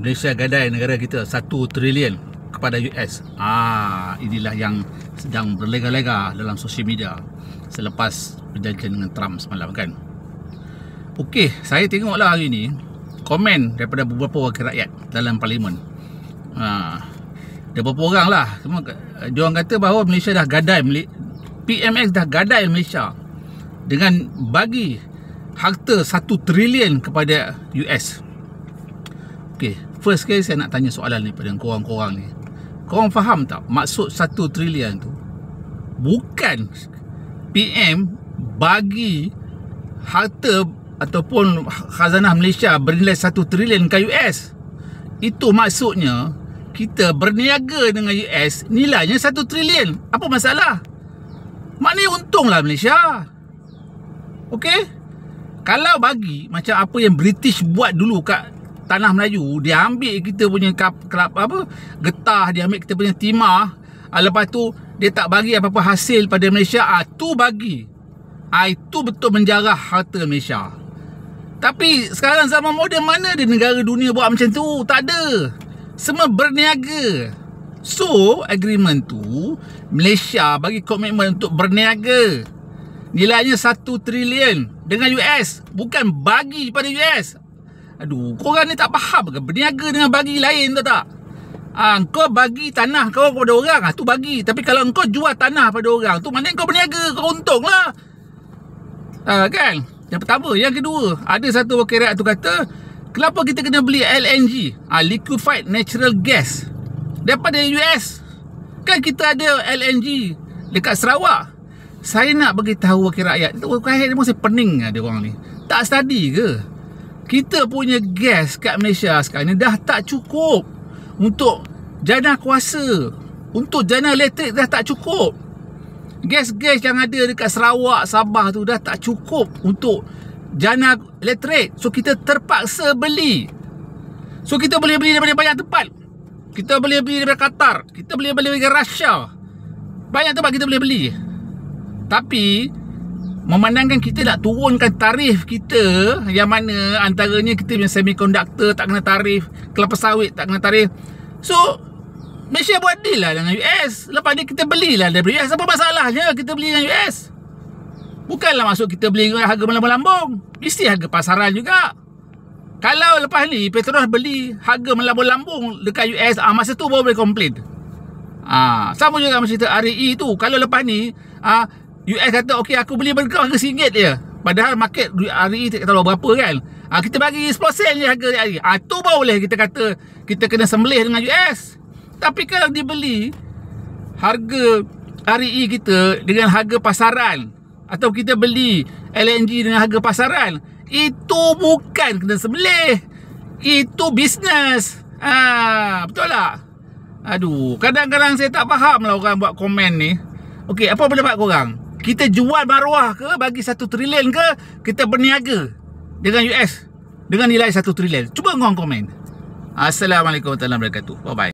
Malaysia gadai negara kita 1 trilion kepada US. Inilah yang sedang berlega-lega dalam sosial media selepas perjanjian dengan Trump semalam kan. Okey, saya tengoklah hari ni komen daripada beberapa wakil rakyat dalam parlimen. Ada beberapa orang lah, semua diorang kata bahawa Malaysia dah gadai, PMX dah gadai Malaysia dengan bagi harta 1 trilion kepada US. Okey, first kali saya nak tanya soalan ni pada korang-korang ni. Korang faham tak maksud 1 trilion tu? Bukan PM bagi harta ataupun khazanah Malaysia bernilai 1 trilion ke US. Itu maksudnya kita berniaga dengan US nilainya 1 trilion. Apa masalah? Maknanya untunglah Malaysia. Okey? Kalau bagi macam apa yang British buat dulu kat Tanah Melayu, dia ambil kita punya getah, dia ambil kita punya timah, lepas tu dia tak bagi apa-apa hasil pada Malaysia, tu bagi. Itu betul menjarah harta Malaysia. Tapi sekarang zaman moden, mana ada negara dunia buat macam tu? Tak ada. Semua berniaga. So, agreement tu Malaysia bagi komitmen untuk berniaga. Nilainya 1 trilion dengan US, bukan bagi pada US. Aduh, korang ni tak faham ke? Berniaga dengan bagi lain tu tak? Kau bagi tanah kau kepada orang, tu bagi. Tapi kalau kau jual tanah pada orang, tu maknanya kau berniaga, kau untung lah. Kan? Yang pertama. Yang kedua, ada satu wakil rakyat tu kata, kenapa kita kena beli LNG, Liquefied Natural Gas, daripada US? Kan kita ada LNG dekat Sarawak. Saya nak bagi tahu wakil rakyat, wakil rakyat ni masih pening dia orang ni. Tak study ke? Kita punya gas kat Malaysia sekarang ni dah tak cukup untuk jana kuasa, untuk jana elektrik dah tak cukup. Gas-gas yang ada dekat Sarawak, Sabah tu dah tak cukup untuk jana elektrik. So kita terpaksa beli. So kita boleh beli daripada banyak tempat. Kita boleh beli daripada Qatar, kita boleh beli daripada Russia. Banyak tempat kita boleh beli. Tapi memandangkan kita nak turunkan tarif kita, yang mana antaranya kita punya semiconductor tak kena tarif, kelapa sawit tak kena tarif. So Malaysia buat deal lah dengan US. Lepas ni kita belilah daripada US. Apa masalahnya kita beli dengan US? Bukanlah maksud kita beli dengan harga melambung-lambung. Mesti harga pasaran juga. Kalau lepas ni Petronas beli harga melambung-lambung dekat US, masa tu baru boleh komplain. Sama juga macam cerita RE tu. Kalau lepas ni US kata okey, aku beli harga RM1 je, padahal market RE tak tahu berapa kan. Kita bagi 10 sen je harga RE. Tu baru boleh kita kata kita kena sembelih dengan US. Tapi kalau dibeli harga RE kita dengan harga pasaran, atau kita beli LNG dengan harga pasaran, itu bukan kena sembelih, itu bisnes. Betul tak? Aduh, kadang-kadang saya tak faham lah orang buat komen ni. Okey, apa pendapat korang? Kita jual maruah ke bagi 1 trilion ke kita berniaga dengan US dengan nilai 1 trilion? Cuba korang komen. Assalamualaikum warahmatullahi wabarakatuh. Bye bye.